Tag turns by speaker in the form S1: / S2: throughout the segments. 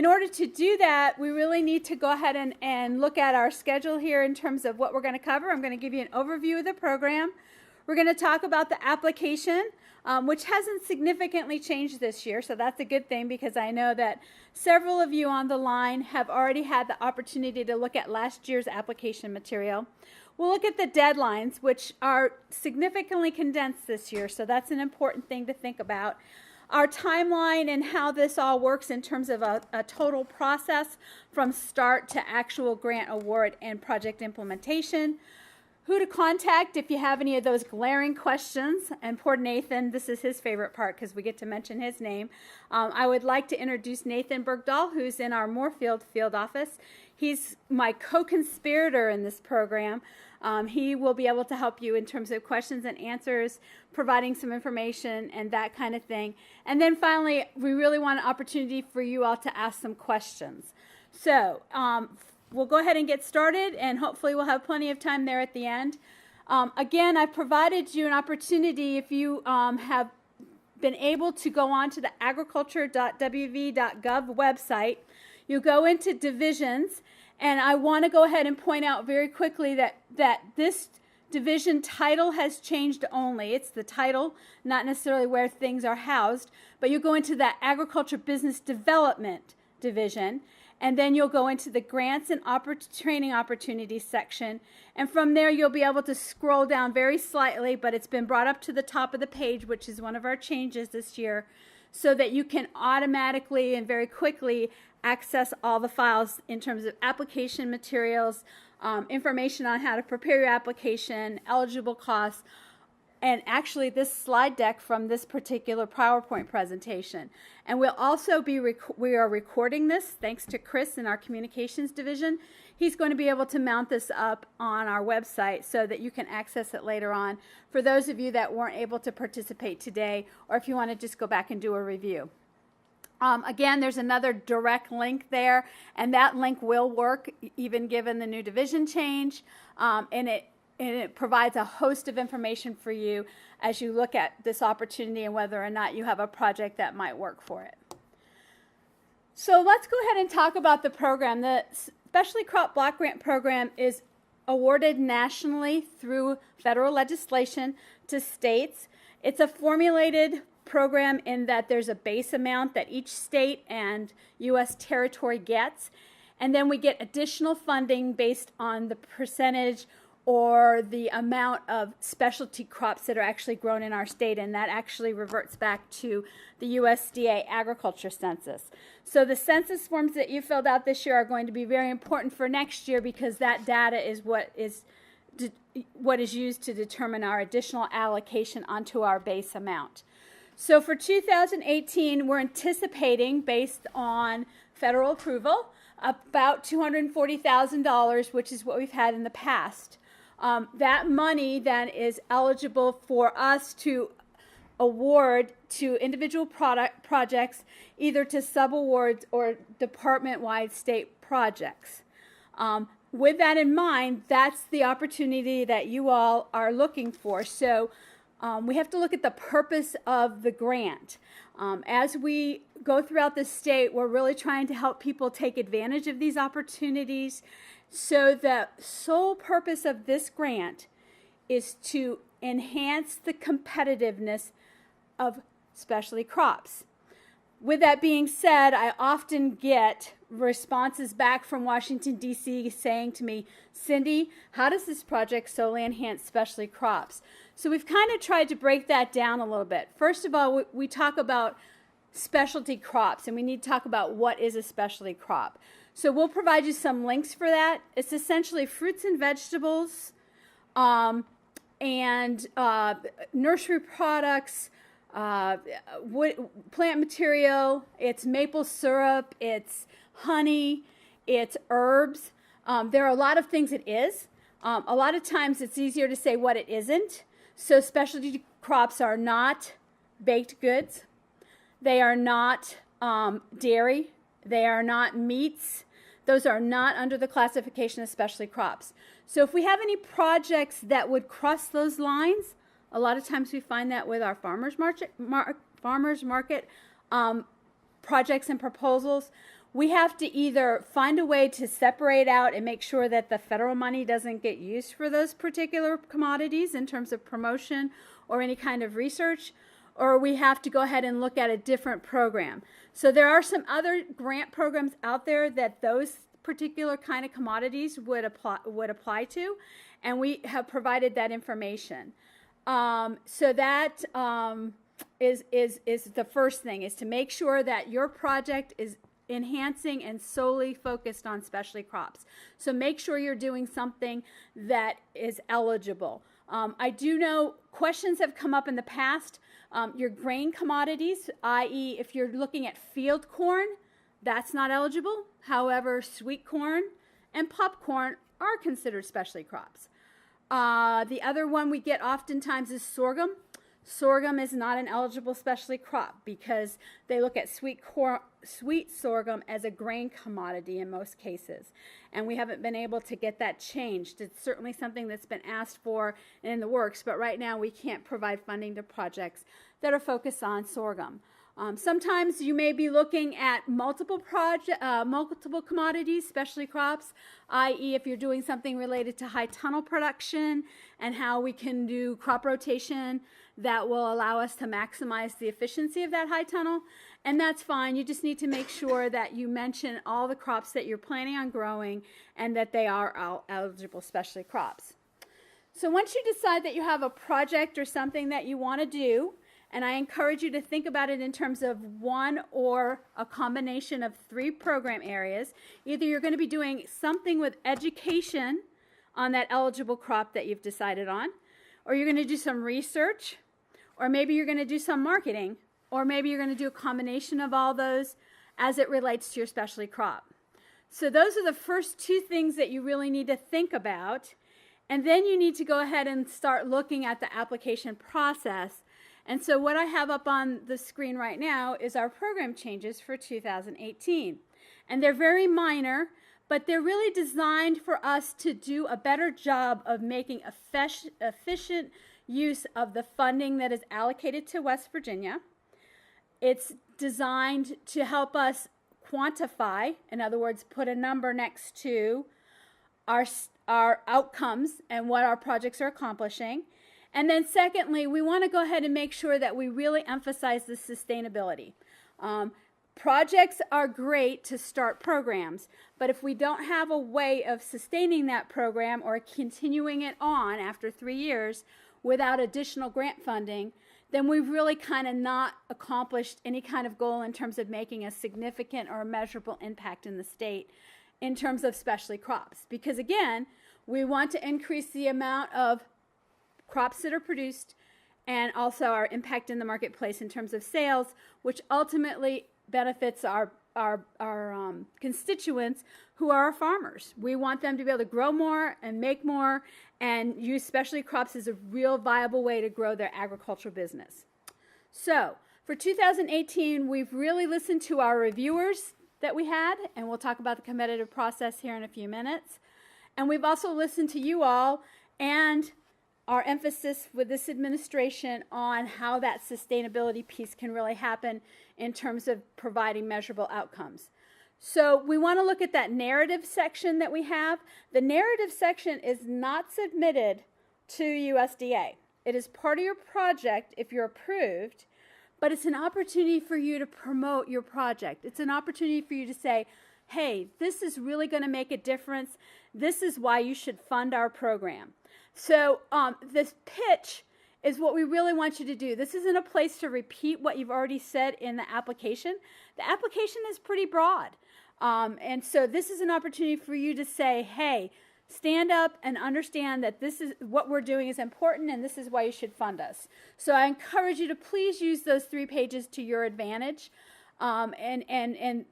S1: in order to do that, we really need to go ahead and look at our schedule here in terms of what we're going to cover. I'm going to give you an overview of the program. We're going to talk about the application, which hasn't significantly changed this year, so that's a good thing because I know that several of you on the line have already had the opportunity to look at last year's application material. We'll look at the deadlines, which are significantly condensed this year, so that's an important thing to think about. Our timeline and how this all works in terms of a total process from start to actual grant award and project implementation. Who to contact if you have any of those glaring questions. And poor Nathan, this is his favorite part because we get to mention his name. I would like to introduce Nathan Bergdahl, who's in our Moorfield field office. He's my co-conspirator in this program. He will be able to help you in terms of questions and answers, providing some information and that kind of thing. And then finally, we really want an opportunity for you all to ask some questions. So we'll go ahead and get started, and hopefully we'll have plenty of time there at the end. Again, I've provided you an opportunity if you have been able to go on to the agriculture.wv.gov website. You go into divisions, and I want to go ahead and point out very quickly that this division title has changed only. It's the title, not necessarily where things are housed, but you go into the Agriculture Business Development division, and then you'll go into the Grants and Training Opportunities section, and from there you'll be able to scroll down very slightly, but it's been brought up to the top of the page, which is one of our changes this year, so that you can automatically and very quickly access all the files in terms of application materials, information on how to prepare your application, eligible costs, and actually this slide deck from this particular PowerPoint presentation. And we'll also be we are recording this thanks to Chris in our communications division. He's going to be able to mount this up on our website so that you can access it later on for those of you that weren't able to participate today, or if you want to just go back and do a review. Again, there's another direct link there, and that link will work even given the new division change, and it provides a host of information for you as you look at this opportunity and whether or not you have a project that might work for it. So let's go ahead and talk about the program. The Specialty Crop Block Grant Program is awarded nationally through federal legislation to states. It's a formulated program in that there's a base amount that each state and U.S. territory gets, and then we get additional funding based on the percentage or the amount of specialty crops that are actually grown in our state, and that actually reverts back to the USDA agriculture census. So the census forms that you filled out this year are going to be very important for next year because that data is what is used to determine our additional allocation onto our base amount. So for 2018, we're anticipating, based on federal approval, about $240,000, which is what we've had in the past. That money then is eligible for us to award to individual projects, either to subawards or department-wide state projects. With that in mind, that's the opportunity that you all are looking for. So we have to look at the purpose of the grant. As we go throughout the state, we're really trying to help people take advantage of these opportunities. So the sole purpose of this grant is to enhance the competitiveness of specialty crops. With that being said, I often get responses back from Washington, D.C. saying to me, Cindy, how does this project solely enhance specialty crops? So we've kind of tried to break that down a little bit. First of all, we talk about specialty crops, and we need to talk about what is a specialty crop. So we'll provide you some links for that. It's essentially fruits and vegetables and nursery products, plant material, it's maple syrup, it's honey, it's herbs. There are a lot of things it is. A lot of times it's easier to say what it isn't. So specialty crops are not baked goods. They are not dairy. They are not meats. Those are not under the classification of specialty crops. So if we have any projects that would cross those lines, a lot of times we find that with our farmers market projects and proposals, we have to either find a way to separate out and make sure that the federal money doesn't get used for those particular commodities in terms of promotion or any kind of research, or we have to go ahead and look at a different program. So there are some other grant programs out there that those particular kind of commodities would apply to, and we have provided that information. So that is the first thing, is to make sure that your project is enhancing and solely focused on specialty crops. So make sure you're doing something that is eligible. I do know questions have come up in the past. Your grain commodities, i.e. if you're looking at field corn, that's not eligible. However, sweet corn and popcorn are considered specialty crops. The other one we get oftentimes is sorghum. Sorghum is not an eligible specialty crop because they look at sweet sorghum as a grain commodity in most cases. And we haven't been able to get that changed. It's certainly something that's been asked for and in the works, but right now we can't provide funding to projects that are focused on sorghum. Sometimes you may be looking at multiple commodities, specialty crops, i.e. if you're doing something related to high tunnel production and how we can do crop rotation that will allow us to maximize the efficiency of that high tunnel. And that's fine. You just need to make sure that you mention all the crops that you're planning on growing and that they are eligible specialty crops. So once you decide that you have a project or something that you want to do, and I encourage you to think about it in terms of one or a combination of 3 program areas. Either you're going to be doing something with education on that eligible crop that you've decided on, or you're going to do some research, or maybe you're going to do some marketing, or maybe you're going to do a combination of all those as it relates to your specialty crop. So those are the first 2 things that you really need to think about. And then you need to go ahead and start looking at the application process. And so what I have up on the screen right now is our program changes for 2018. And they're very minor, but they're really designed for us to do a better job of making efficient use of the funding that is allocated to West Virginia. It's designed to help us quantify, in other words, put a number next to our outcomes and what our projects are accomplishing. And then secondly, we want to go ahead and make sure that we really emphasize the sustainability. Projects are great to start programs, but if we don't have a way of sustaining that program or continuing it on after 3 years without additional grant funding, then we've really kind of not accomplished any kind of goal in terms of making a significant or a measurable impact in the state in terms of specialty crops. Because again, we want to increase the amount of crops that are produced and also our impact in the marketplace in terms of sales, which ultimately benefits our constituents who are our farmers. We want them to be able to grow more and make more and use specialty crops as a real viable way to grow their agricultural business. So for 2018, we've really listened to our reviewers that we had, and we'll talk about the competitive process here in a few minutes. And we've also listened to you all and our emphasis with this administration on how that sustainability piece can really happen in terms of providing measurable outcomes. So we want to look at that narrative section that we have. The narrative section is not submitted to USDA. It is part of your project if you're approved, but it's an opportunity for you to promote your project. It's an opportunity for you to say, hey, this is really going to make a difference. This is why you should fund our program. So this pitch is what we really want you to do. This isn't a place to repeat what you've already said in the application. The application is pretty broad. And so this is an opportunity for you to say, hey, stand up and understand that this is what we're doing is important and this is why you should fund us. So I encourage you to please use those 3 pages to your advantage. And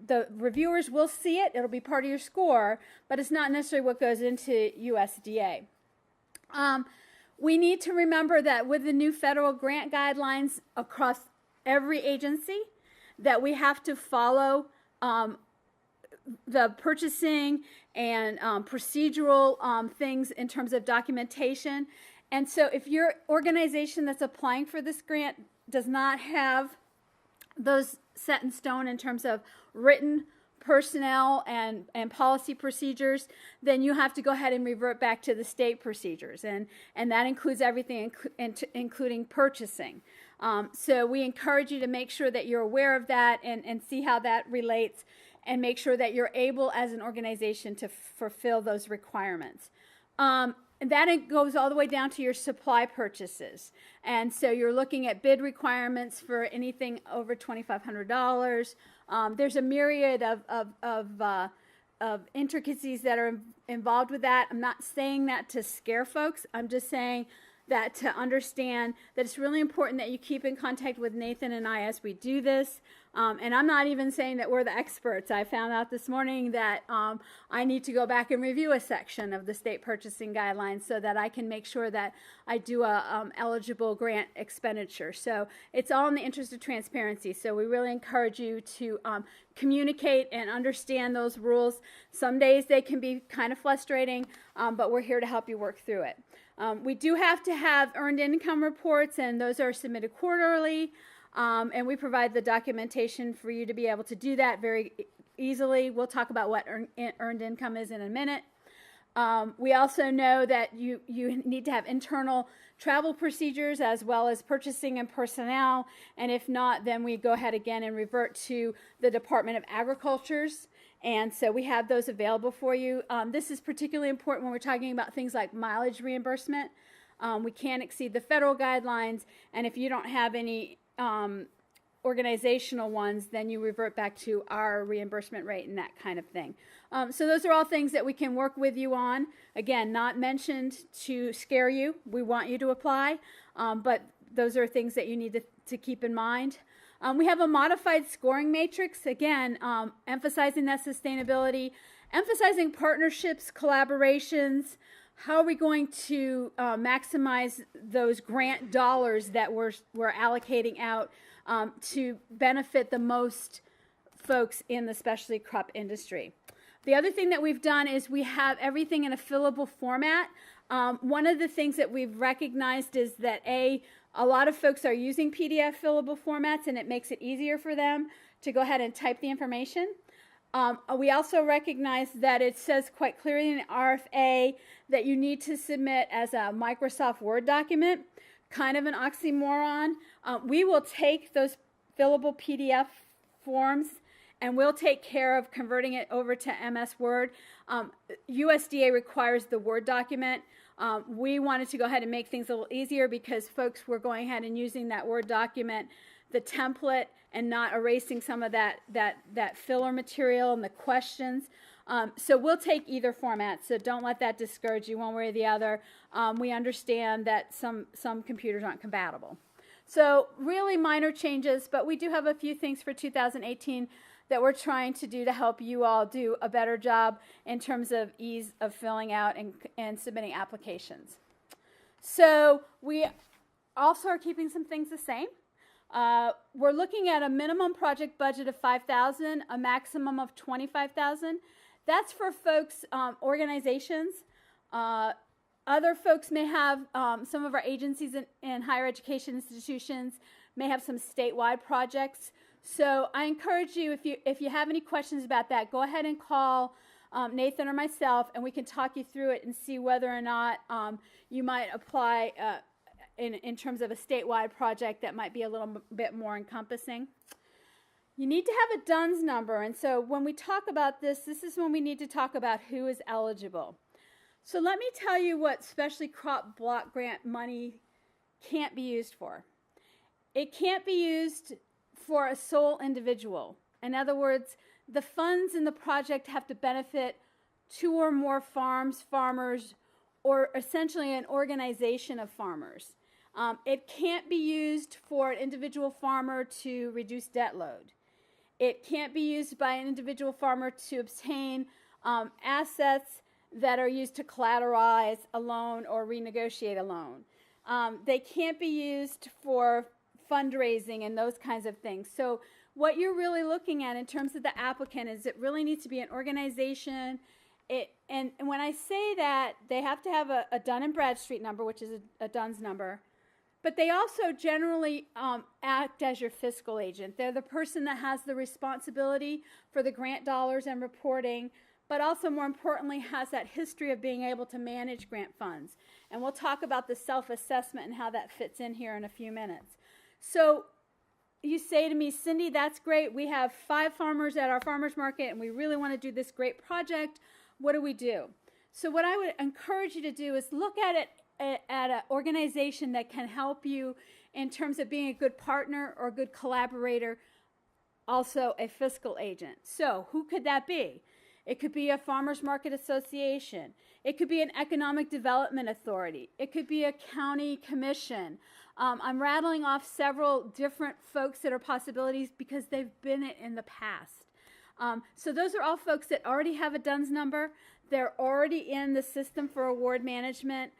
S1: the reviewers will see it. It'll be part of your score, but it's not necessarily what goes into USDA. We need to remember that with the new federal grant guidelines across every agency, that we have to follow the purchasing and procedural things in terms of documentation. And so if your organization that's applying for this grant does not have those set in stone in terms of written personnel and policy procedures, then you have to go ahead and revert back to the state procedures, and that includes everything, including purchasing. So we encourage you to make sure that you're aware of that and see how that relates, and make sure that you're able as an organization to fulfill those requirements. And that goes all the way down to your supply purchases. And so you're looking at bid requirements for anything over $2,500. There's a myriad of intricacies that are involved with that. I'm not saying that to scare folks. I'm just saying that to understand that it's really important that you keep in contact with Nathan and I as we do this. And I'm not even saying that we're the experts. I found out this morning that I need to go back and review a section of the state purchasing guidelines so that I can make sure that I do a eligible grant expenditure. So it's all in the interest of transparency. So we really encourage you to communicate and understand those rules. Some days they can be kind of frustrating, but we're here to help you work through it. We do have to have earned income reports, and those are submitted quarterly. And we provide the documentation for you to be able to do that very easily. We'll talk about what earned income is in a minute. We also know that you need to have internal travel procedures as well as purchasing and personnel. And if not, then we go ahead again and revert to the Department of Agriculture's. And so we have those available for you. This is particularly important when we're talking about things like mileage reimbursement. We can't exceed the federal guidelines. And if you don't have any organizational ones, then you revert back to our reimbursement rate and that kind of thing. So those are all things that we can work with you on. Again, not mentioned to scare you. We want you to apply, but those are things that you need to keep in mind. We have a modified scoring matrix, again, emphasizing that sustainability, emphasizing partnerships, collaborations. How are we going to maximize those grant dollars that we're allocating out to benefit the most folks in the specialty crop industry? The other thing that we've done is we have everything in a fillable format. One of the things that we've recognized is that a lot of folks are using PDF fillable formats, and it makes it easier for them to go ahead and type the information. We also recognize that it says quite clearly in the RFA that you need to submit as a Microsoft Word document, kind of an oxymoron. We will take those fillable PDF forms and we'll take care of converting it over to MS Word. USDA requires the Word document. We wanted to go ahead and make things a little easier because folks were going ahead and using that Word document, the template, and not erasing some of that filler material and the questions. So we'll take either format, so don't let that discourage you one way or the other. We understand that some computers aren't compatible. So really minor changes, but we do have a few things for 2018 that we're trying to do to help you all do a better job in terms of ease of filling out and submitting applications. So we also are keeping some things the same. We're looking at a minimum project budget of $5,000, a maximum of $25,000. That's for folks, organizations. Other folks may have, some of our agencies and higher education institutions may have some statewide projects. So I encourage you, if you have any questions about that, go ahead and call Nathan or myself, and we can talk you through it and see whether or not you might apply in terms of a statewide project that might be a little bit more encompassing. You need to have a DUNS number, and so when we talk about this is when we need to talk about who is eligible. So let me tell you what specialty crop block grant money can't be used for. It can't be used for a sole individual. In other words, the funds in the project have to benefit 2 or more farms, farmers, or essentially an organization of farmers. It can't be used for an individual farmer to reduce debt load. It can't be used by an individual farmer to obtain assets that are used to collateralize a loan or renegotiate a loan. They can't be used for fundraising and those kinds of things. So what you're really looking at in terms of the applicant is it really needs to be an organization. And when I say that, they have to have a Dun & Bradstreet number, which is a DUNS number. But they also generally act as your fiscal agent. They're the person that has the responsibility for the grant dollars and reporting, but also more importantly has that history of being able to manage grant funds. And we'll talk about the self-assessment and how that fits in here in a few minutes. So you say to me, Cindy, that's great. We have 5 farmers at our farmers market and we really want to do this great project. What do we do? So what I would encourage you to do is look at it at an organization that can help you in terms of being a good partner or a good collaborator, also a fiscal agent. So who could that be? It could be a farmers market association. It could be an economic development authority. It could be a county commission. I'm rattling off several different folks that are possibilities because they've been it in the past. So those are all folks that already have a DUNS number. They're already in the system for award management.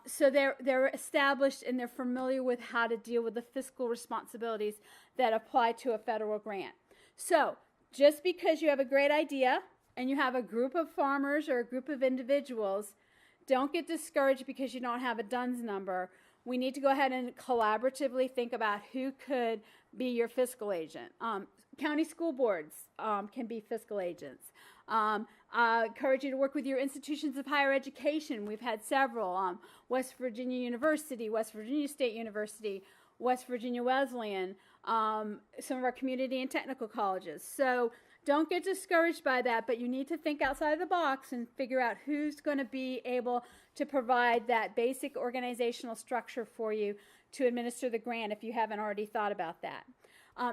S1: So they're established and they're familiar with how to deal with the fiscal responsibilities that apply to a federal grant. So just because you have a great idea and you have a group of farmers or a group of individuals, don't get discouraged because you don't have a DUNS number. We need to go ahead and collaboratively think about who could be your fiscal agent. County school boards can be fiscal agents. I encourage you to work with your institutions of higher education. We've had several, West Virginia University, West Virginia State University, West Virginia Wesleyan, some of our community and technical colleges. So don't get discouraged by that, but you need to think outside the box and figure out who's going to be able to provide that basic organizational structure for you to administer the grant if you haven't already thought about that.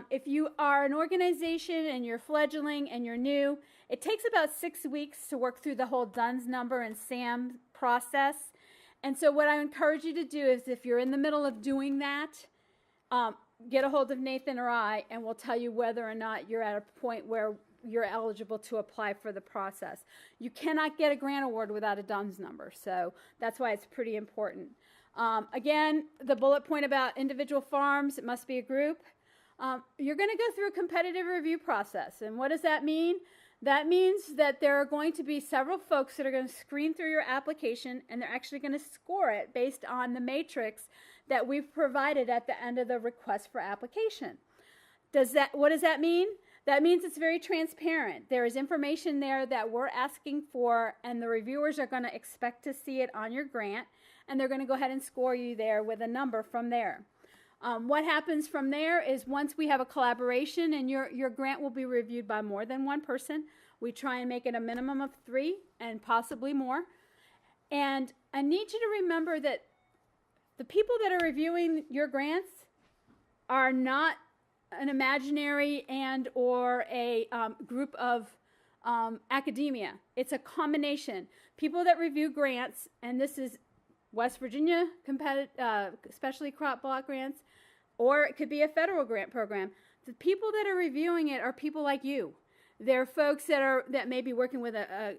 S1: If you are an organization and you're fledgling and you're new, it takes about 6 weeks to work through the whole DUNS number and SAM process. And so what I encourage you to do is if you're in the middle of doing that, get a hold of Nathan or I, and we'll tell you whether or not you're at a point where you're eligible to apply for the process. You cannot get a grant award without a DUNS number, so that's why it's pretty important. Again, the bullet point about individual farms, it must be a group. You're going to go through a competitive review process, and what does that mean? That means that there are going to be several folks that are going to screen through your application, and they're actually going to score it based on the matrix that we've provided at the end of the request for application. What does that mean? That means it's very transparent. There is information there that we're asking for, and the reviewers are going to expect to see it on your grant, and they're going to go ahead and score you there with a number from there. What happens from there is once we have a collaboration and your grant will be reviewed by more than one person, we try and make it a minimum of 3 and possibly more. And I need you to remember that the people that are reviewing your grants are not an imaginary and or a group of academia. It's a combination. People that review grants, and this is West Virginia specialty crop block grants, or it could be a federal grant program. The people that are reviewing it are people like you. They're folks that may be working with a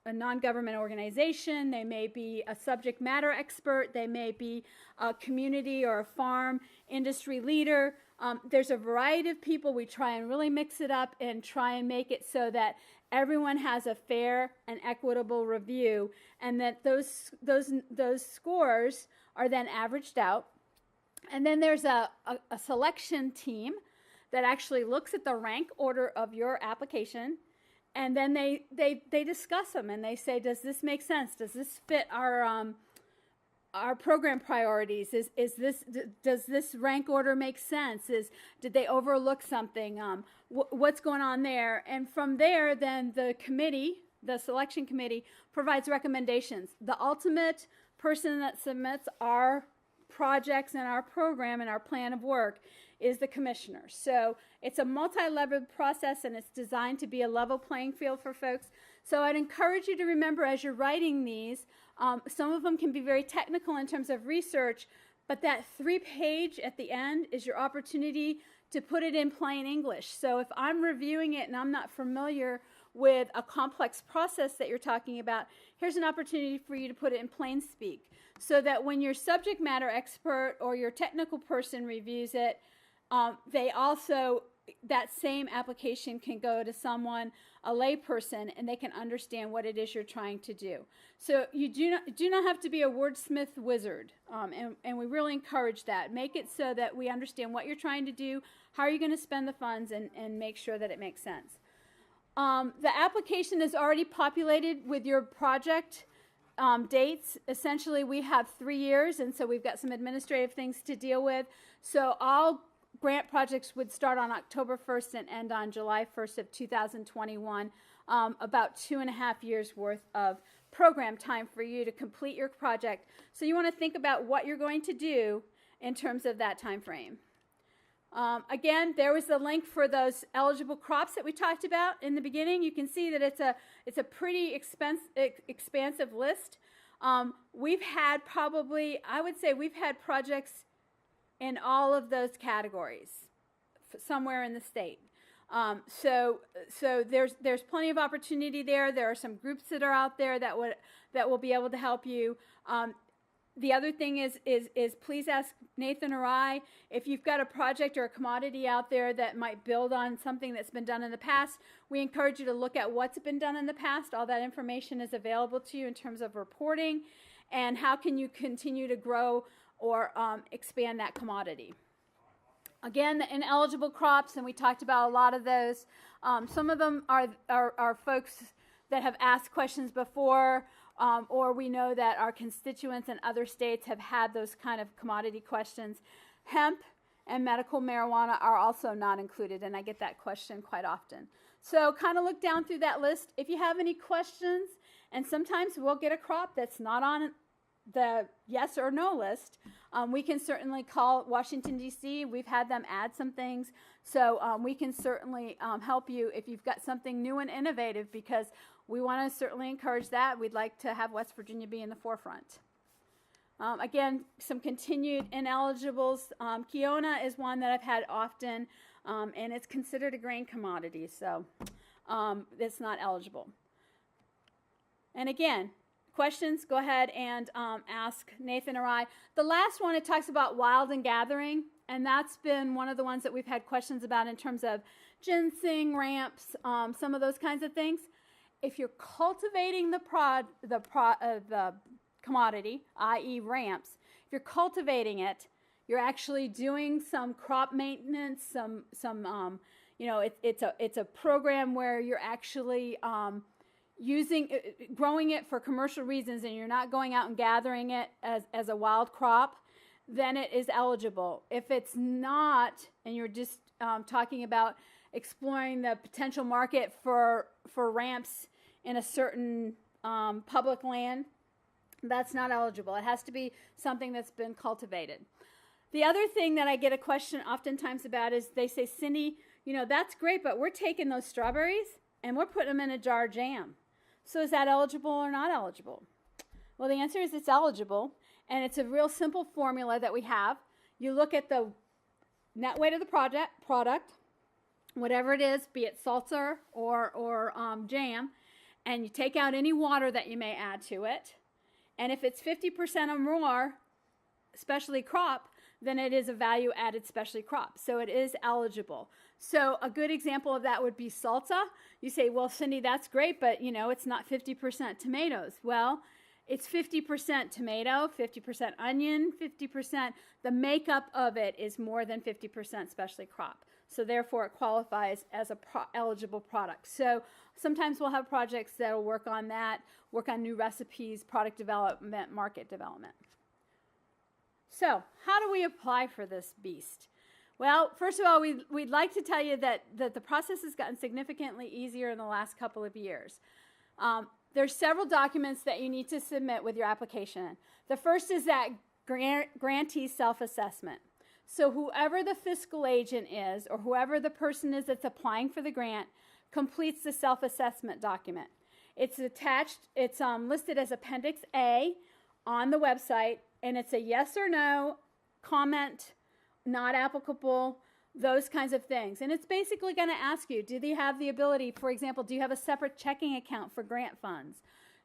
S1: non-government organization. They may be a subject matter expert. They may be a community or a farm industry leader. There's a variety of people. We try and really mix it up and try and make it so that everyone has a fair and equitable review, and that those scores are then averaged out. And then there's a selection team that actually looks at the rank order of your application, and then they discuss them and they say, does this make sense? Does this fit our program priorities? Does this rank order make sense? Did they overlook something? What's going on there? And from there, then the selection committee provides recommendations. The ultimate person that submits our projects and our program and our plan of work is the commissioner. So it's a multi-leveled process, and it's designed to be a level playing field for folks. So I'd encourage you to remember as you're writing these, some of them can be very technical in terms of research, but that 3-page at the end is your opportunity to put it in plain English. So if I'm reviewing it and I'm not familiar with a complex process that you're talking about, here's an opportunity for you to put it in plain speak, so that when your subject matter expert or your technical person reviews it, they also that same application can go to someone, a layperson, and they can understand what it is you're trying to do. So you do not have to be a wordsmith wizard, and we really encourage that. Make it so that we understand what you're trying to do, how are you going to spend the funds, and make sure that it makes sense. The application is already populated with your project dates. Essentially, we have 3 years, and so we've got some administrative things to deal with. So all grant projects would start on October 1st and end on July 1st of 2021, about 2.5 years worth of program time for you to complete your project. So you want to think about what you're going to do in terms of that time frame. Again, there was the link for those eligible crops that we talked about in the beginning. You can see that it's a pretty expansive list. We've had probably, I would say we've had projects in all of those categories somewhere in the state. So there's plenty of opportunity there. There are some groups that are out there that will be able to help you. The other thing is please ask Nathan or I if you've got a project or a commodity out there that might build on something that's been done in the past. We encourage you to look at what's been done in the past. All that information is available to you in terms of reporting and how can you continue to grow or expand that commodity. Again, the ineligible crops, and we talked about a lot of those. Some of them are folks that have asked questions before, or we know that our constituents in other states have had those kind of commodity questions. Hemp and medical marijuana are also not included, and I get that question quite often. So kind of look down through that list. If you have any questions, and sometimes we'll get a crop that's not on the yes or no list, we can certainly call Washington, D.C. We've had them add some things. So we can certainly help you if you've got something new and innovative, because we want to certainly encourage that. We'd like to have West Virginia be in the forefront. Again, some continued ineligibles. Kiona is one that I've had often, and it's considered a grain commodity, so it's not eligible. And again, questions, go ahead and ask Nathan or I. The last one, it talks about wild and gathering, and that's been one of the ones that we've had questions about in terms of ginseng, ramps, some of those kinds of things. If you're cultivating the commodity, i.e. ramps, if you're cultivating it, you're actually doing some crop maintenance, it's a program where you're actually growing it for commercial reasons, and you're not going out and gathering it as a wild crop, then it is eligible. If it's not, and you're just talking about exploring the potential market for ramps in a certain public land, that's not eligible. It has to be something that's been cultivated. The other thing that I get a question oftentimes about is they say, Cindy, that's great, but we're taking those strawberries and we're putting them in a jar of jam. So is that eligible or not eligible? Well, the answer is it's eligible, and it's a real simple formula that we have. You look at the net weight of the product, whatever it is, be it salsa or jam, and you take out any water that you may add to it. And if it's 50% or more specialty crop, then it is a value-added specialty crop. So it is eligible. So a good example of that would be salsa. You say, well, Cindy, that's great, but, it's not 50% tomatoes. Well, it's 50% tomato, 50% onion, 50%. The makeup of it is more than 50% specialty crop. So therefore, it qualifies as a eligible product. So sometimes we'll have projects that will work on that, work on new recipes, product development, market development. So how do we apply for this beast? Well, first of all, we'd like to tell you that the process has gotten significantly easier in the last couple of years. There's several documents that you need to submit with your application. The first is that grantee self-assessment. So whoever the fiscal agent is, or whoever the person is that's applying for the grant, completes the self-assessment document. It's attached, it's listed as Appendix A on the website, and it's a yes or no, comment, not applicable, those kinds of things. And it's basically going to ask you, do they have the ability, for example, do you have a separate checking account for grant funds?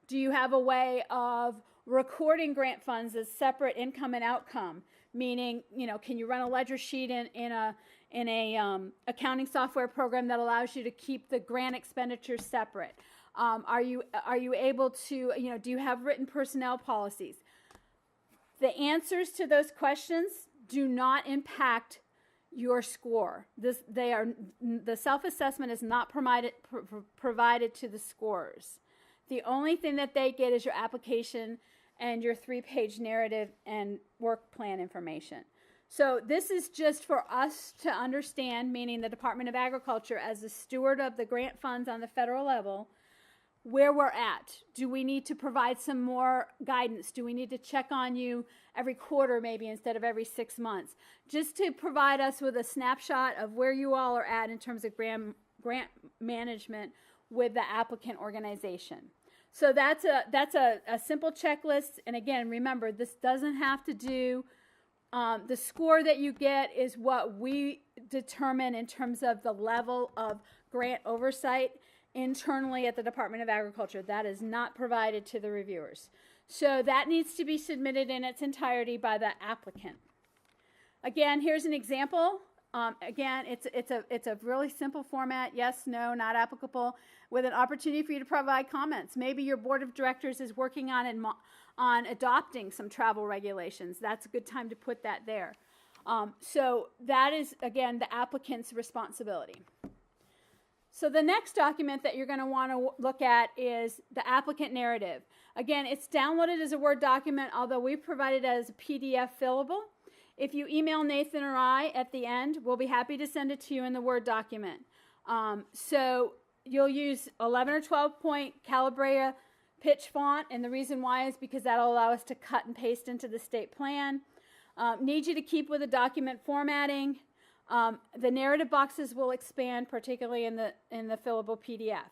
S1: Do you have a way of recording grant funds as separate income and outcome? meaning, can you run a ledger sheet in a accounting software program that allows you to keep the grant expenditures separate? Are you able to, do you have written personnel policies? The answers to those questions do not impact your score. The self-assessment is not provided to the scorers. The only thing that they get is your application and your 3-page narrative and work plan information. So this is just for us to understand, meaning the Department of Agriculture as the steward of the grant funds on the federal level, where we're at. Do we need to provide some more guidance? Do we need to check on you every quarter maybe instead of every 6 months? Just to provide us with a snapshot of where you all are at in terms of grant management with the applicant organization. So that's a simple checklist. And again, remember, this doesn't have to do, the score that you get is what we determine in terms of the level of grant oversight internally at the Department of Agriculture. That is not provided to the reviewers. So that needs to be submitted in its entirety by the applicant. Again, here's an example. Again, it's a really simple format. Yes, no, not applicable, with an opportunity for you to provide comments. Maybe your board of directors is working on adopting some travel regulations. That's a good time to put that there. So that is, again, the applicant's responsibility. So the next document that you're going to want to look at is the applicant narrative. Again, it's downloaded as a Word document, although we provide it as a PDF fillable. If you email Nathan or I at the end, we'll be happy to send it to you in the Word document. So you'll use 11 or 12 point Calibria pitch font, and the reason why is because that'll allow us to cut and paste into the state plan. Need you to keep with the document formatting. The narrative boxes will expand, particularly in the fillable PDF.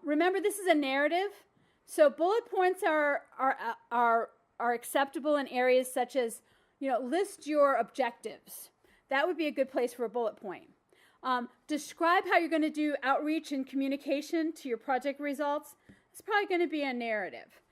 S1: Remember, this is a narrative, so bullet points are acceptable in areas such as, list your objectives. That would be a good place for a bullet point. Describe how you're going to do outreach and communication to your project results. It's probably going to be a narrative.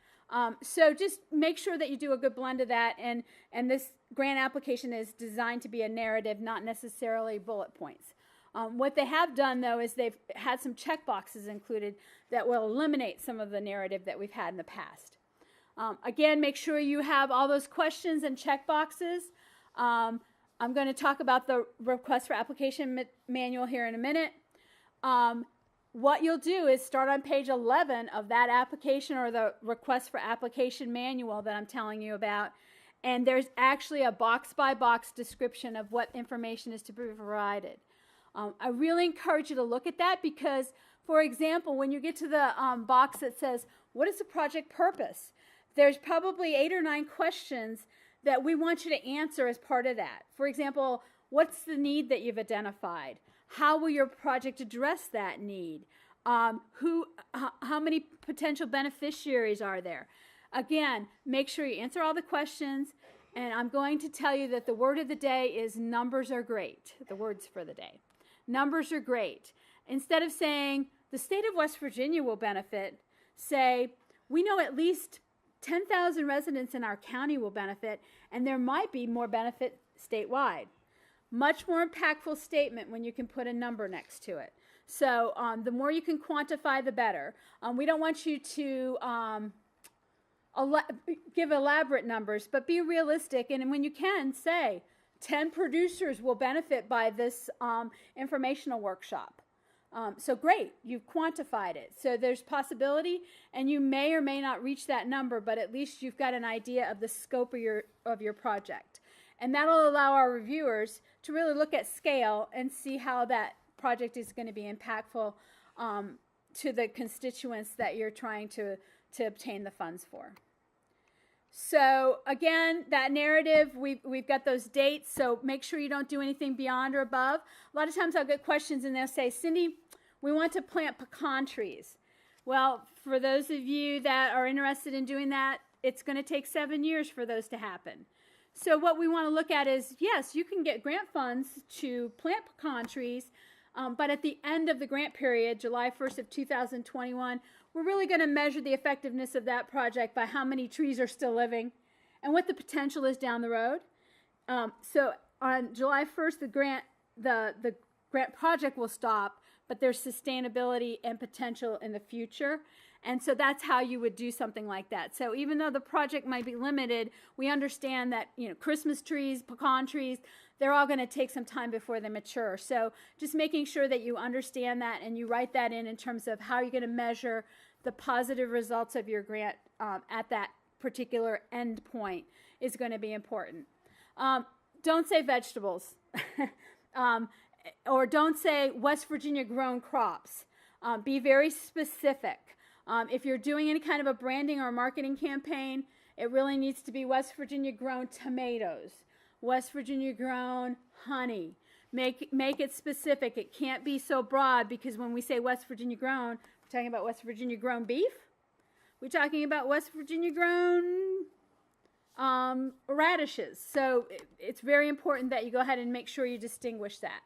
S1: So just make sure that you do a good blend of that, and this grant application is designed to be a narrative, not necessarily bullet points. What they have done, though, is they've had some check boxes included that will eliminate some of the narrative that we've had in the past. Again, make sure you have all those questions and check boxes. I'm going to talk about the request for application manual here in a minute. What you'll do is start on page 11 of that application or the request for application manual that I'm telling you about, and there's actually a box-by-box description of what information is to be provided. I really encourage you to look at that because, for example, when you get to the box that says, what is the project purpose? There's probably 8 or 9 questions that we want you to answer as part of that. For example, what's the need that you've identified? How will your project address that need? How many potential beneficiaries are there? Again, make sure you answer all the questions, and I'm going to tell you that the word of the day is numbers are great, the words for the day. Numbers are great. Instead of saying the state of West Virginia will benefit, say we know at least 10,000 residents in our county will benefit, and there might be more benefit statewide. Much more impactful statement when you can put a number next to it. So the more you can quantify, the better. We don't want you to give elaborate numbers, but be realistic. And when you can, say 10 producers will benefit by this informational workshop. So great, you've quantified it. So there's possibility, and you may or may not reach that number, but at least you've got an idea of the scope of your project. And that'll allow our reviewers to really look at scale and see how that project is going to be impactful to the constituents that you're trying to obtain the funds for. So again, that narrative, we've got those dates, so make sure you don't do anything beyond or above. A lot of times I'll get questions and they'll say, Cindy, we want to plant pecan trees. Well, for those of you that are interested in doing that, it's going to take 7 years for those to happen. So what we want to look at is, yes, you can get grant funds to plant pecan trees, but at the end of the grant period, July 1st of 2021, we're really going to measure the effectiveness of that project by how many trees are still living and what the potential is down the road. So on July 1st, the grant project will stop, but there's sustainability and potential in the future. And so that's how you would do something like that. So even though the project might be limited, we understand that, Christmas trees, pecan trees, they're all going to take some time before they mature. So just making sure that you understand that and you write that in terms of how you're going to measure the positive results of your grant at that particular end point is going to be important. Don't say vegetables. Or don't say West Virginia grown crops. Be very specific. If you're doing any kind of a branding or marketing campaign, it really needs to be West Virginia grown tomatoes, West Virginia grown honey. Make it specific. It can't be so broad, because when we say West Virginia grown, we're talking about West Virginia grown beef. We're talking about West Virginia grown radishes. So it's very important that you go ahead and make sure you distinguish that.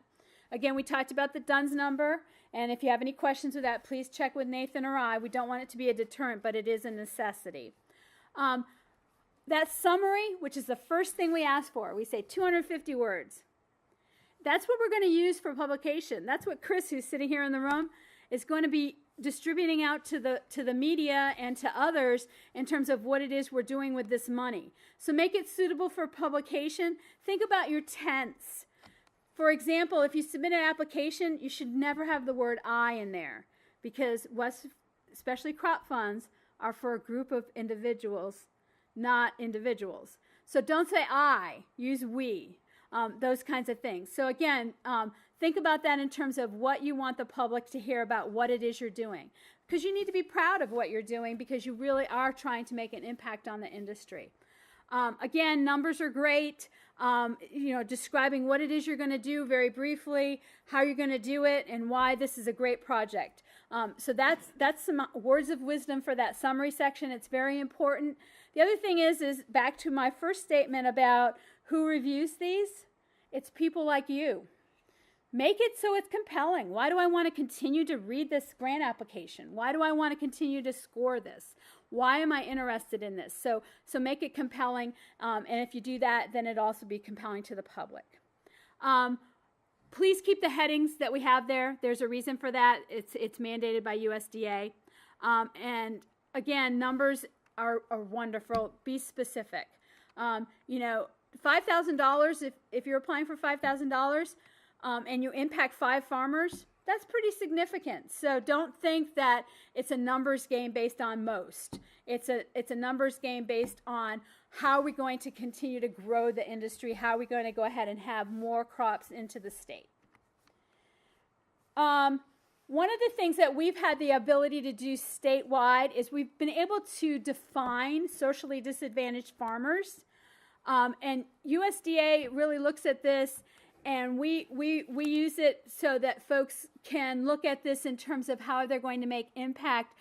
S1: Again, we talked about the DUNS number, and if you have any questions with that, please check with Nathan or I. We don't want it to be a deterrent, but it is a necessity. That summary, which is the first thing we ask for, we say 250 words. That's what we're going to use for publication. That's what Chris, who's sitting here in the room, is going to be distributing out to the media and to others in terms of what it is we're doing with this money. So make it suitable for publication. Think about your tense. For example, if you submit an application, you should never have the word I in there, because especially crop funds are for a group of individuals, not individuals. So don't say I, use we, those kinds of things. So again, think about that in terms of what you want the public to hear about what it is you're doing, because you need to be proud of what you're doing, because you really are trying to make an impact on the industry. Again, numbers are great. Describing what it is you're going to do very briefly, how you're going to do it, and why this is a great project. So that's some words of wisdom for that summary section. It's very important. The other thing is back to my first statement about who reviews these. It's people like you. Make it so it's compelling. Why do I want to continue to read this grant application? Why do I want to continue to score this? Why am I interested in this? So make it compelling, and if you do that, then it'll also be compelling to the public. Please keep the headings that we have there. There's a reason for that. It's mandated by USDA. And again, numbers are wonderful. Be specific. $5,000, if you're applying for $5,000, and you impact 5 farmers, that's pretty significant. So don't think that it's a numbers game based on most. It's a numbers game based on how we're going to continue to grow the industry, how we're going to go ahead and have more crops into the state. One of the things that we've had the ability to do statewide is we've been able to define socially disadvantaged farmers. And USDA really looks at this, and we use it so that folks can look at this in terms of how they're going to make impact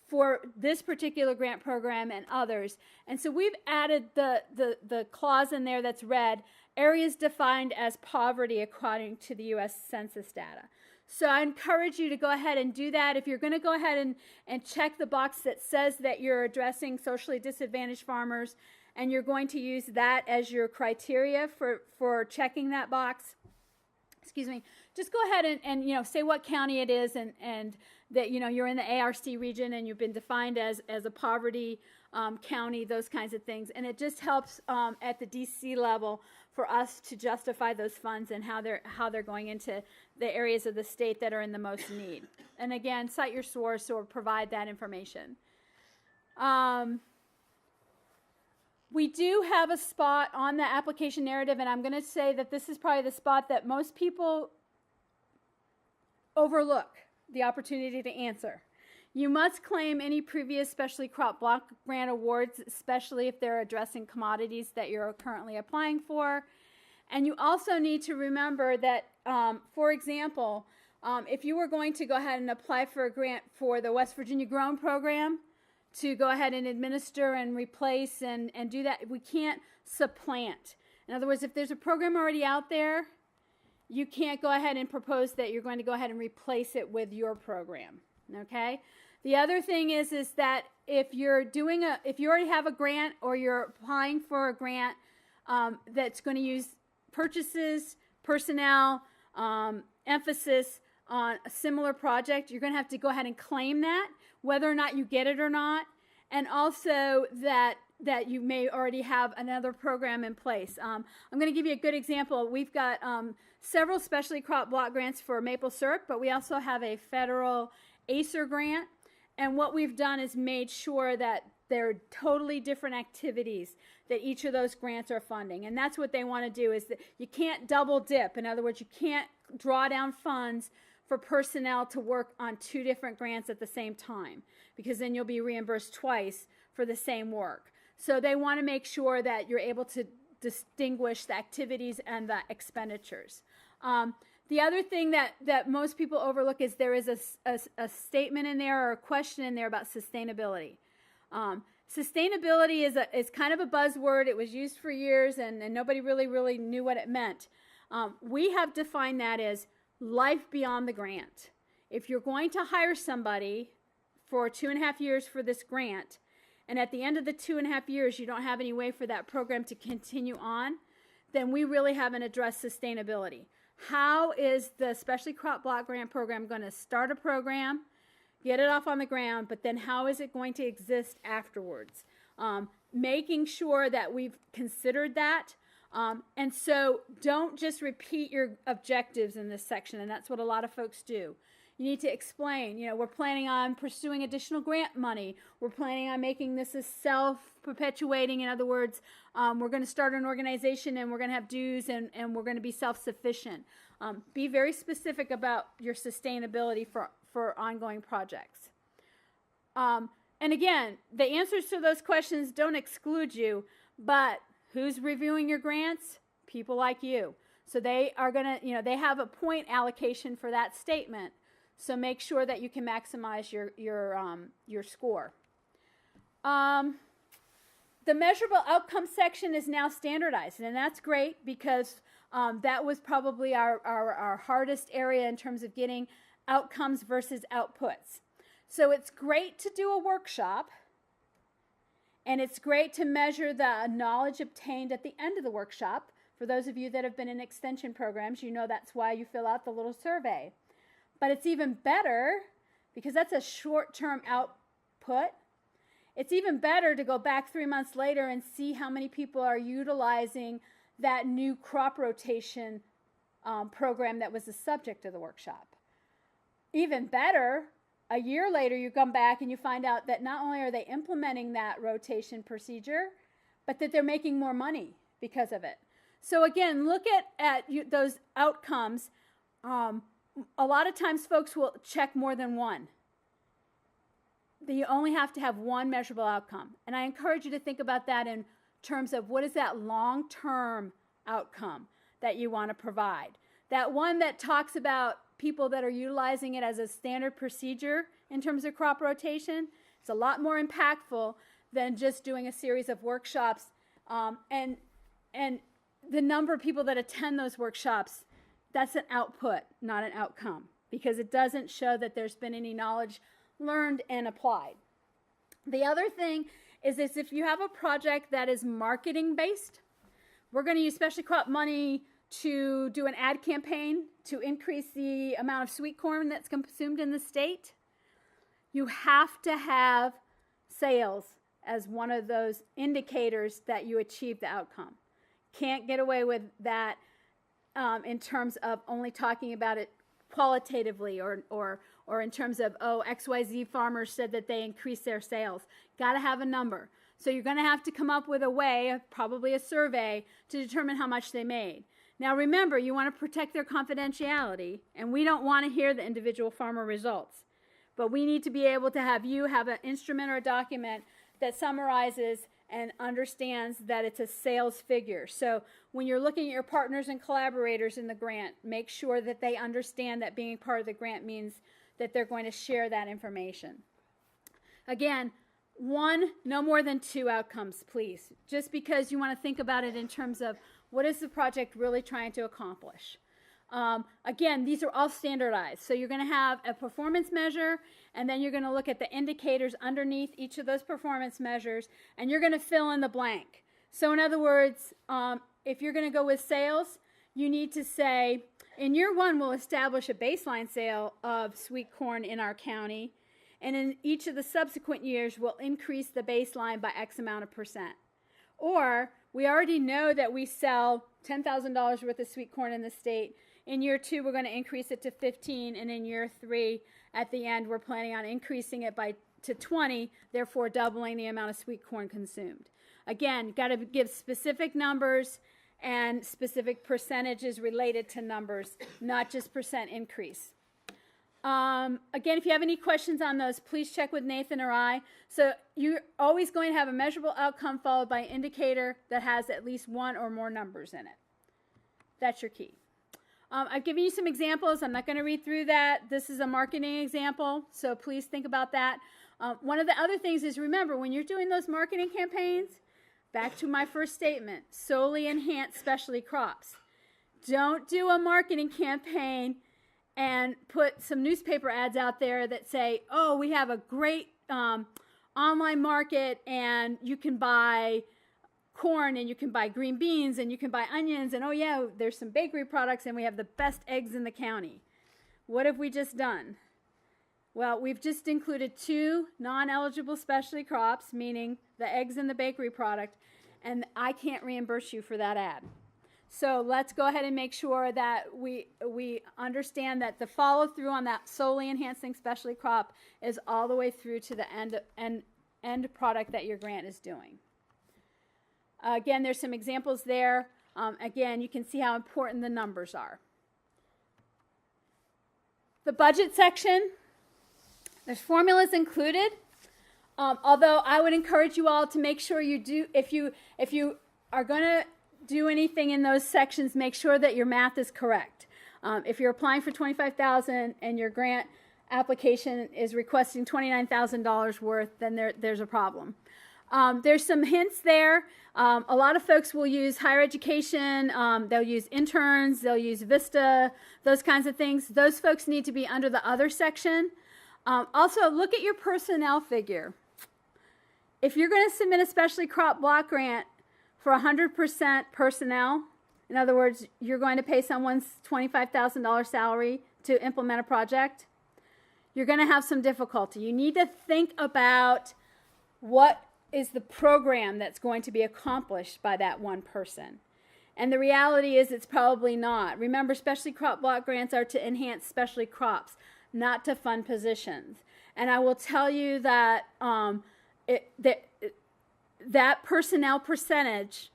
S1: for this particular grant program and others. And so we've added the clause in there that's read, areas defined as poverty according to the U.S. Census data. So I encourage you to go ahead and do that. If you're going to go ahead and check the box that says that you're addressing socially disadvantaged farmers, and you're going to use that as your criteria for checking that box, just go ahead and say what county it is, and that you're in the ARC region and you've been defined as a poverty county, those kinds of things. And it just helps at the DC level for us to justify those funds and how they're going into the areas of the state that are in the most need. And again, cite your source or provide that information. We do have a spot on the application narrative, and I'm going to say that this is probably the spot that most people overlook the opportunity to answer. You must claim any previous specialty crop block grant awards, especially if they're addressing commodities that you're currently applying for. And you also need to remember that, for example, if you were going to go ahead and apply for a grant for the West Virginia Grown program, to go ahead and administer and replace and do that, we can't supplant. In other words, if there's a program already out there, you can't go ahead and propose that you're going to go ahead and replace it with your program. Okay? The other thing is that if you already have a grant or you're applying for a grant, that's going to use purchases, personnel, emphasis on a similar project. You're going to have to go ahead and claim that, whether or not you get it or not, and also that you may already have another program in place. I'm going to give you a good example. We've got several specialty crop block grants for maple syrup, but we also have a federal ACER grant. And what we've done is made sure that they're totally different activities that each of those grants are funding. And that's what they want to do, is that you can't double dip. In other words, you can't draw down funds for personnel to work on two different grants at the same time, because then you'll be reimbursed twice for the same work. So they want to make sure that you're able to distinguish the activities and the expenditures. The other thing that most people overlook is there is a statement in there or a question in there about sustainability. Sustainability is kind of a buzzword. It was used for years and nobody really knew what it meant. We have defined that as life beyond the grant. If you're going to hire somebody for 2.5 years for this grant, and at the end of the 2.5 years you don't have any way for that program to continue on, then we really haven't addressed sustainability. How is the Specialty Crop Block Grant Program going to start a program, get it off on the ground, but then how is it going to exist afterwards? Making sure that we've considered that. And so don't just repeat your objectives in this section, and that's what a lot of folks do. You need to explain, we're planning on pursuing additional grant money. We're planning on making this a self-perpetuating. In other words, we're going to start an organization and we're going to have dues and we're going to be self-sufficient. Be very specific about your sustainability for ongoing projects. And again, the answers to those questions don't exclude you, but who's reviewing your grants? People like you. So they are going to, they have a point allocation for that statement. So make sure that you can maximize your score. The measurable outcome section is now standardized, and that's great because that was probably our hardest area in terms of getting outcomes versus outputs. So it's great to do a workshop, and it's great to measure the knowledge obtained at the end of the workshop. For those of you that have been in extension programs, you know that's why you fill out the little survey. But it's even better, because that's a short-term output, it's even better to go back 3 months later and see how many people are utilizing that new crop rotation program that was the subject of the workshop. Even better, a year later you come back and you find out that not only are they implementing that rotation procedure, but that they're making more money because of it. So again, look at those outcomes. A lot of times folks will check more than one. You only have to have one measurable outcome. And I encourage you to think about that in terms of what is that long-term outcome that you want to provide. That one that talks about people that are utilizing it as a standard procedure in terms of crop rotation, it's a lot more impactful than just doing a series of workshops. And the number of people that attend those workshops, that's an output, not an outcome, because it doesn't show that there's been any knowledge learned and applied. The other thing is if you have a project that is marketing based, we're going to use specialty crop money to do an ad campaign to increase the amount of sweet corn that's consumed in the state. You have to have sales as one of those indicators that you achieve the outcome. Can't get away with that in terms of only talking about it qualitatively or in terms of, XYZ farmers said that they increased their sales. Got to have a number. So you're going to have to come up with a way, probably a survey, to determine how much they made. Now remember, you want to protect their confidentiality, and we don't want to hear the individual farmer results. But we need to be able to have you have an instrument or a document that summarizes and understands that it's a sales figure. So when you're looking at your partners and collaborators in the grant, make sure that they understand that being part of the grant means that they're going to share that information. Again, one, no more than two outcomes, please. Just because you want to think about it in terms of what is the project really trying to accomplish. Again, these are all standardized. So you're going to have a performance measure, and then you're going to look at the indicators underneath each of those performance measures, and you're going to fill in the blank. So in other words, if you're going to go with sales, you need to say, in year 1, we'll establish a baseline sale of sweet corn in our county, and in each of the subsequent years, we'll increase the baseline by X amount of percent. Or we already know that we sell $10,000 worth of sweet corn in the state. In year 2, we're going to increase it to 15, and in year 3, at the end, we're planning on increasing it to 20, therefore doubling the amount of sweet corn consumed. Again, got to give specific numbers and specific percentages related to numbers, not just percent increase. Again, if you have any questions on those, please check with Nathan or I. So you're always going to have a measurable outcome followed by an indicator that has at least one or more numbers in it. That's your key. I've given you some examples. I'm not going to read through that. This is a marketing example, so please think about that. One of the other things is, remember, when you're doing those marketing campaigns, back to my first statement, solely enhance specialty crops. Don't do a marketing campaign and put some newspaper ads out there that say, oh, we have a great online market, and you can buy corn, and you can buy green beans, and you can buy onions, and oh yeah, there's some bakery products, and we have the best eggs in the county. What have we just done? Well, we've just included 2 non-eligible specialty crops, meaning the eggs and the bakery product, and I can't reimburse you for that ad. So let's go ahead and make sure that we understand that the follow-through on that solely enhancing specialty crop is all the way through to the end product that your grant is doing. Again, there's some examples there. Again, you can see how important the numbers are. The budget section, there's formulas included. Although I would encourage you all to make sure you do, if you are going to do anything in those sections, make sure that your math is correct. If you're applying for $25,000 and your grant application is requesting $29,000 worth, then there's a problem. There's some hints there. A lot of folks will use higher education. They'll use interns. They'll use VISTA, those kinds of things. Those folks need to be under the other section. Also, look at your personnel figure. If you're going to submit a specialty crop block grant for 100% personnel, in other words, you're going to pay someone's $25,000 salary to implement a project, you're going to have some difficulty. You need to think about what is the program that's going to be accomplished by that one person. And the reality is it's probably not. Remember, specialty crop block grants are to enhance specialty crops, not to fund positions. And I will tell you that that personnel percentage,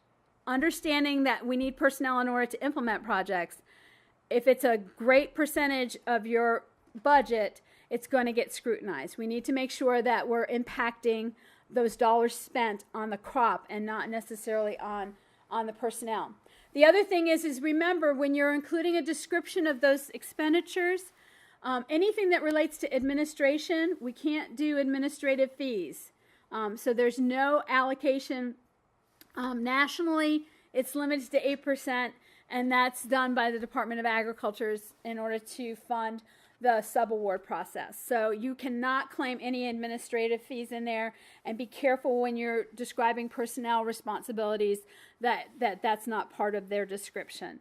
S1: understanding that we need personnel in order to implement projects, if it's a great percentage of your budget, it's going to get scrutinized. We need to make sure that we're impacting those dollars spent on the crop and not necessarily on the personnel. The other thing is remember, when you're including a description of those expenditures, anything that relates to administration, we can't do administrative fees. So there's no allocation nationally. It's limited to 8%, and that's done by the Department of Agriculture in order to fund the subaward process. So you cannot claim any administrative fees in there, and be careful when you're describing personnel responsibilities that's not part of their description.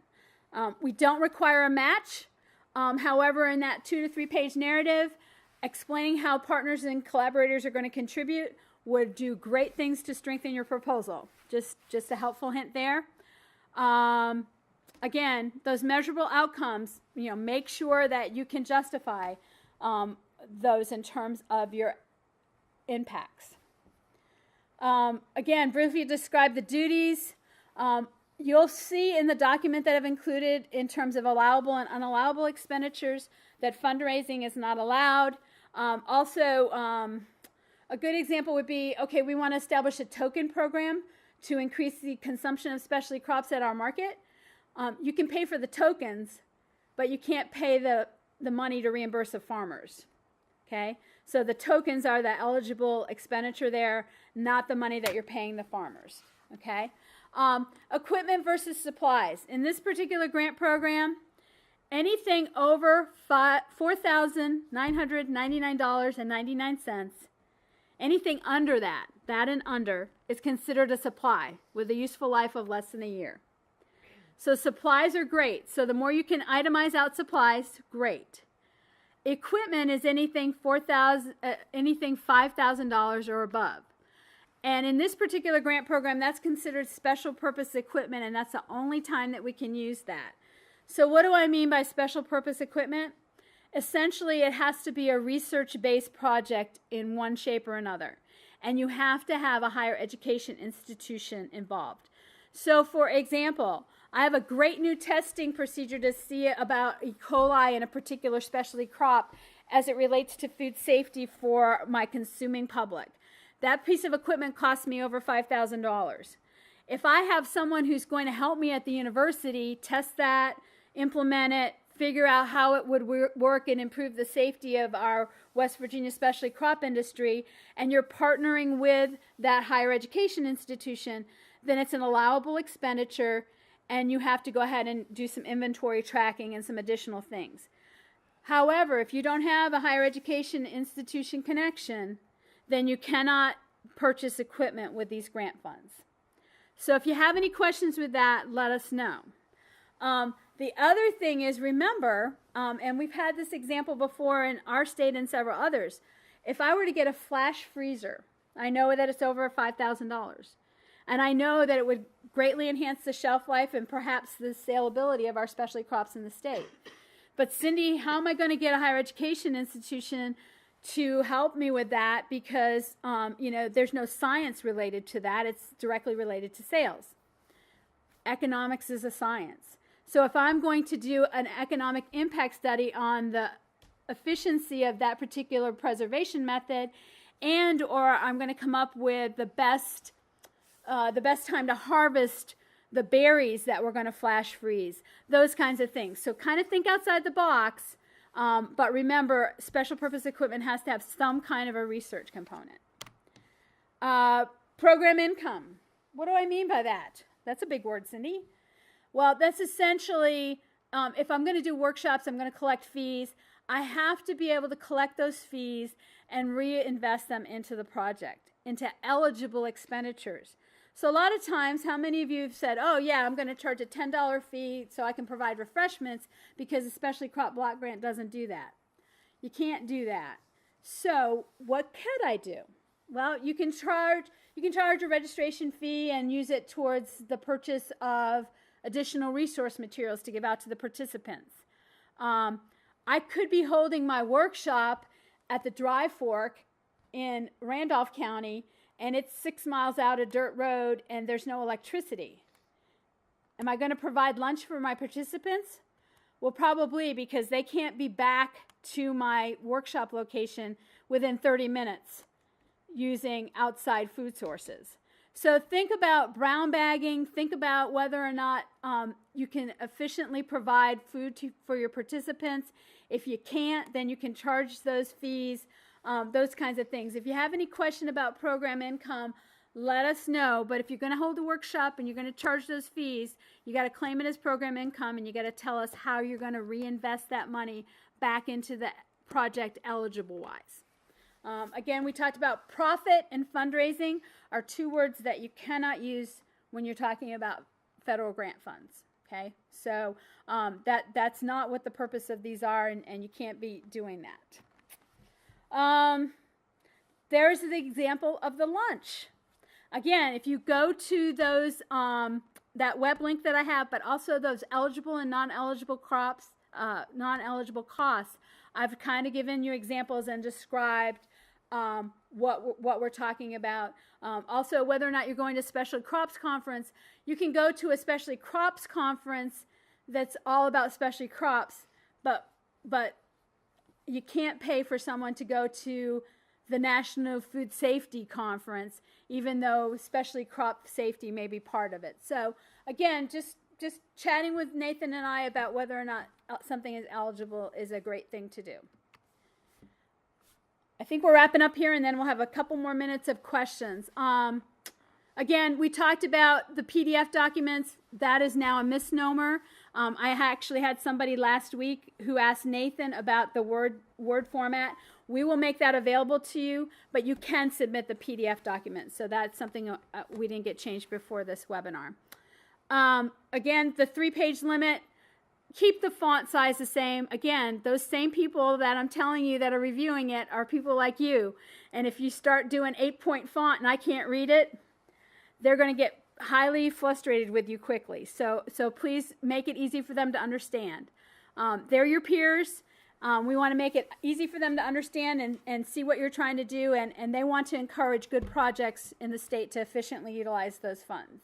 S1: We don't require a match. However, in that 2 to 3 page narrative, explaining how partners and collaborators are going to contribute would do great things to strengthen your proposal. Just a helpful hint there. Again, those measurable outcomes, make sure that you can justify those in terms of your impacts. Again, briefly describe the duties. You'll see in the document that I've included in terms of allowable and unallowable expenditures that fundraising is not allowed. A good example would be, okay, we want to establish a token program to increase the consumption of specialty crops at our market. You can pay for the tokens, but you can't pay the money to reimburse the farmers. Okay? So the tokens are the eligible expenditure there, not the money that you're paying the farmers. Okay? Equipment versus supplies. In this particular grant program, anything over $4,999.99, Anything under that and under, is considered a supply with a useful life of less than a year. So supplies are great. So the more you can itemize out supplies, great. Equipment is anything $5,000 or above. And in this particular grant program, that's considered special purpose equipment, and that's the only time that we can use that. So what do I mean by special purpose equipment? Essentially, it has to be a research-based project in one shape or another. And you have to have a higher education institution involved. So for example, I have a great new testing procedure to see about E. coli in a particular specialty crop as it relates to food safety for my consuming public. That piece of equipment cost me over $5,000. If I have someone who's going to help me at the university test that, implement it, figure out how it would work and improve the safety of our West Virginia specialty crop industry, and you're partnering with that higher education institution, then it's an allowable expenditure, and you have to go ahead and do some inventory tracking and some additional things. However, if you don't have a higher education institution connection, then you cannot purchase equipment with these grant funds. So if you have any questions with that, let us know. The other thing is, remember, and we've had this example before in our state and several others, if I were to get a flash freezer, I know that it's over $5,000. And I know that it would greatly enhance the shelf life and perhaps the saleability of our specialty crops in the state. But Cindy, how am I going to get a higher education institution to help me with that? Because, there's no science related to that. It's directly related to sales. Economics is a science. So if I'm going to do an economic impact study on the efficiency of that particular preservation method, and or I'm going to come up with the best time to harvest the berries that we're going to flash freeze, those kinds of things. So kind of think outside the box, but remember, special purpose equipment has to have some kind of a research component. Program income. What do I mean by that? That's a big word, Cindy. Well, that's essentially, if I'm going to do workshops, I'm going to collect fees. I have to be able to collect those fees and reinvest them into the project, into eligible expenditures. So a lot of times, how many of you have said, oh yeah, I'm going to charge a $10 fee so I can provide refreshments because the Specialty Crop Block Grant doesn't do that. You can't do that. So what could I do? Well, you can charge a registration fee and use it towards the purchase of additional resource materials to give out to the participants. I could be holding my workshop at the Dry Fork in Randolph County, and it's 6 miles out a dirt road and there's no electricity. Am I going to provide lunch for my participants? Well, probably, because they can't be back to my workshop location within 30 minutes using outside food sources. So think about brown bagging. Think about whether or not you can efficiently provide food for your participants. If you can't, then you can charge those fees, those kinds of things. If you have any question about program income, let us know. But if you're going to hold a workshop and you're going to charge those fees, you got to claim it as program income, and you got to tell us how you're going to reinvest that money back into the project eligible-wise. Again, we talked about profit and fundraising are two words that you cannot use when you're talking about federal grant funds. Okay, so that's not what the purpose of these are, and you can't be doing that. There's the example of the lunch. Again, if you go to those that web link that I have, but also those eligible and non-eligible crops, non-eligible costs, I've kind of given you examples and described what we're talking about. Also, whether or not you're going to Specialty Crops Conference, you can go to a Specialty Crops Conference that's all about specialty crops, but you can't pay for someone to go to the National Food Safety Conference, even though specialty crop safety may be part of it. So again, just chatting with Nathan and I about whether or not something is eligible is a great thing to do. I think we're wrapping up here, and then we'll have a couple more minutes of questions. Again, we talked about the PDF documents. That is now a misnomer. I actually had somebody last week who asked Nathan about the Word format. We will make that available to you, but you can submit the PDF document. So that's something we didn't get changed before this webinar. Again, the 3-page limit, keep the font size the same. Again, those same people that I'm telling you that are reviewing it are people like you. And if you start doing 8-point font and I can't read it, they're going to get highly frustrated with you quickly. So please make it easy for them to understand. They're your peers. We want to make it easy for them to understand and see what you're trying to do, and they want to encourage good projects in the state to efficiently utilize those funds.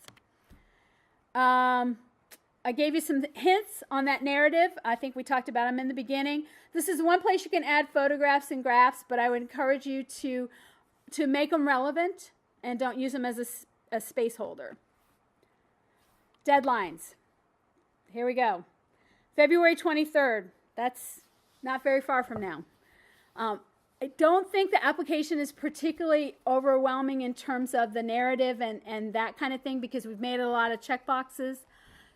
S1: I gave you some hints on that narrative. I think we talked about them in the beginning. This is one place you can add photographs and graphs, but I would encourage you to make them relevant and don't use them as a space holder. Deadlines. Here we go. February 23rd. That's not very far from now. I don't think the application is particularly overwhelming in terms of the narrative and that kind of thing, because we've made a lot of check boxes.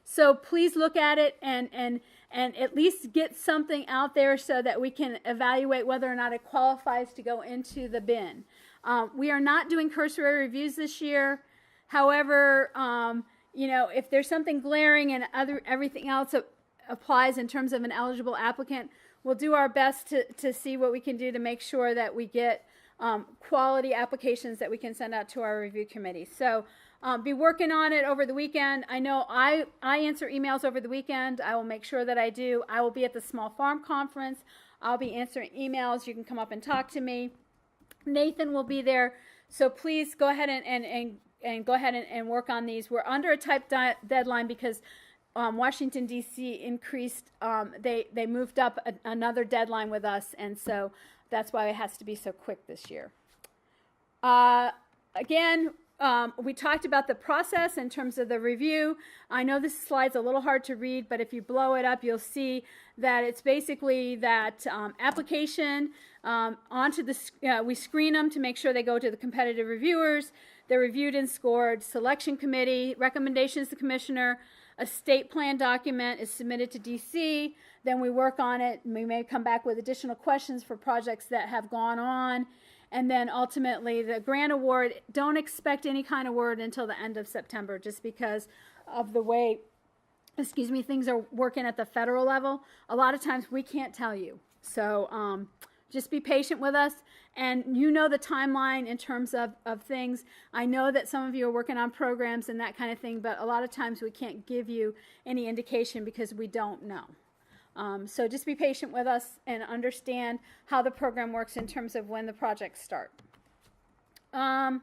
S1: So please look at it and at least get something out there so that we can evaluate whether or not it qualifies to go into the bin. We are not doing cursory reviews this year. However, if there's something glaring and everything else applies in terms of an eligible applicant, we'll do our best to see what we can do to make sure that we get quality applications that we can send out to our review committee. So be working on it over the weekend. I know I answer emails over the weekend. I will make sure that I do. I will be at the Small Farm Conference. I'll be answering emails. You can come up and talk to me. Nathan will be there. So please go ahead and go ahead and work on these. We're under a tight deadline because Washington, D.C. increased, they moved up another deadline with us, and so that's why it has to be so quick this year. Again, we talked about the process in terms of the review. I know this slide's a little hard to read, but if you blow it up, you'll see that it's basically that application onto the, we screen them to make sure they go to the competitive reviewers. They're reviewed and scored. Selection committee, recommendations to the commissioner. A state plan document is submitted to DC. Then we work on it, and we may come back with additional questions for projects that have gone on. And then ultimately the grant award, don't expect any kind of word until the end of September, just because of the way, things are working at the federal level. A lot of times we can't tell you. So just be patient with us. And you know the timeline in terms of things. I know that some of you are working on programs and that kind of thing, but a lot of times we can't give you any indication because we don't know. So just be patient with us and understand how the program works in terms of when the projects start. Again,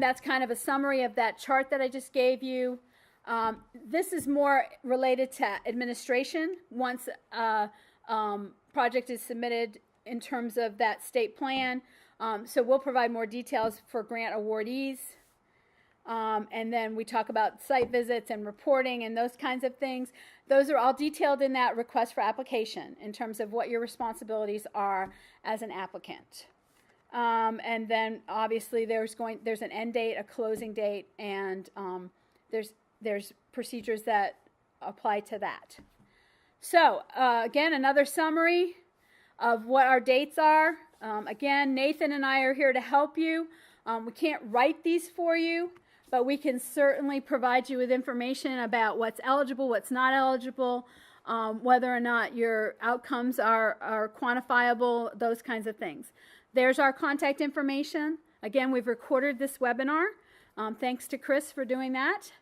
S1: that's kind of a summary of that chart that I just gave you. This is more related to administration once a project is submitted in terms of that state plan. So we'll provide more details for grant awardees. And then we talk about site visits and reporting and those kinds of things. Those are all detailed in that request for application in terms of what your responsibilities are as an applicant. And then obviously there's an end date, a closing date, and there's procedures that apply to that. So again, another summary of what our dates are. Again, Nathan and I are here to help you. We can't write these for you, but we can certainly provide you with information about what's eligible, what's not eligible, whether or not your outcomes are quantifiable, those kinds of things. There's our contact information. Again, we've recorded this webinar. Thanks to Chris for doing that.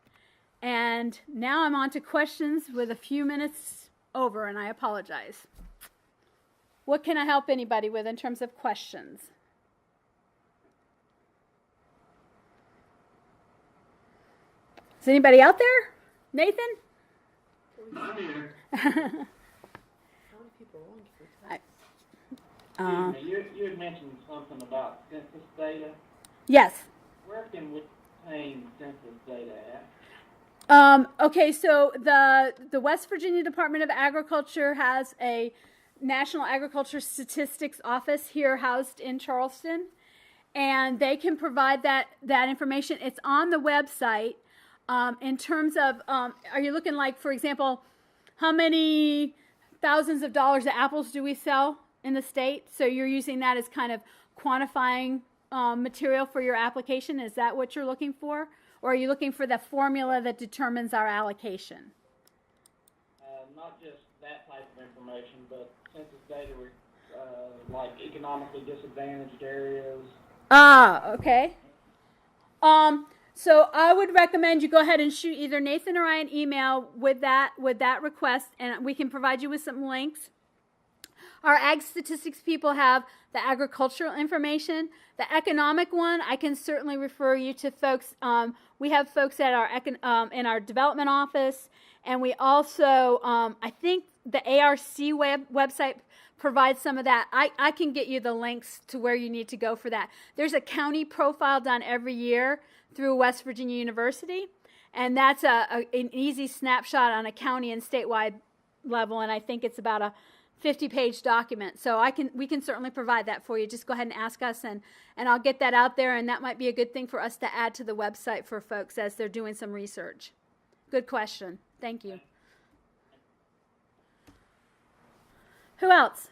S1: And now I'm on to questions with a few minutes over, and I apologize. What can I help anybody with in terms of questions? Is anybody out there? Nathan?
S2: I'm here.
S3: How many people are on for
S2: You had mentioned something about census data.
S1: Yes.
S2: Where can we obtain census data at?
S1: Okay, so the West Virginia Department of Agriculture has a National Agriculture Statistics Office here housed in Charleston, and they can provide that information. It's on the website. In terms of, are you looking like, for example, how many thousands of dollars of apples do we sell? in the state, so you're using that as kind of quantifying material for your application. Is that what you're looking for? Or are you looking for the formula that determines our allocation?
S2: Not just that type of information, but census data, like economically disadvantaged areas.
S1: Ah, okay. So I would recommend you go ahead and shoot either Nathan or I an email with that request, and we can provide you with some links. Our ag statistics people have the agricultural information. The economic one, I can certainly refer you to folks. We have folks at our in our development office, and we also, I think the ARC website provides some of that. I can get you the links to where you need to go for that. There's a county profile done every year through West Virginia University, and that's an easy snapshot on a county and statewide level, and I think it's about a 50-page document. So we can certainly provide that for you. Just go ahead and ask us, and I'll get that out there, and that might be a good thing for us to add to the website for folks as they're doing some research. Good question. Thank you. Who else?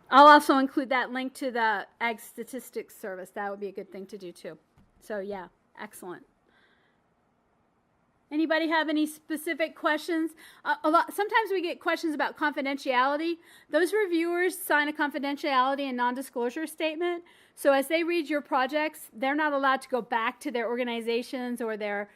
S1: I'll also include that link to the Ag Statistics Service. That would be a good thing to do too. So yeah, excellent. Anybody have any specific questions? Sometimes we get questions about confidentiality. Those reviewers sign a confidentiality and non-disclosure statement. So as they read your projects, they're not allowed to go back to their organizations or their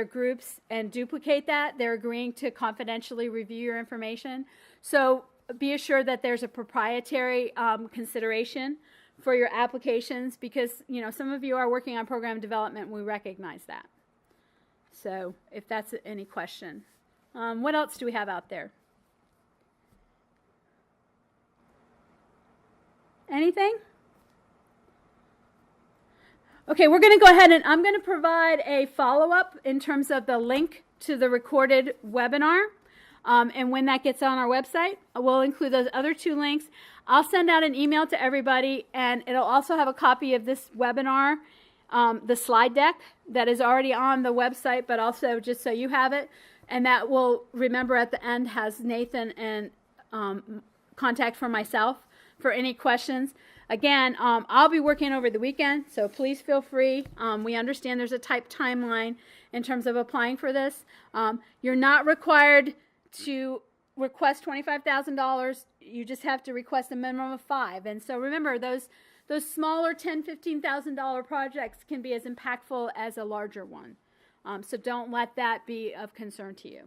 S1: groups and duplicate that. They're agreeing to confidentially review your information. So be assured that there's a proprietary consideration for your applications, because some of you are working on program development, and we recognize that. So if that's any question. What else do we have out there? Anything? Okay, we're going to go ahead and I'm going to provide a follow-up in terms of the link to the recorded webinar. And when that gets on our website, we'll include those other two links. I'll send out an email to everybody, and it'll also have a copy of this webinar, the slide deck that is already on the website, but also just so you have it. And that will, remember, at the end has Nathan and contact for myself for any questions. Again, I'll be working over the weekend, so please feel free. We understand there's a tight timeline in terms of applying for this. You're not required to request $25,000. You just have to request a minimum of $5,000. And so remember, those smaller $10,000, $15,000 projects can be as impactful as a larger one. So don't let that be of concern to you.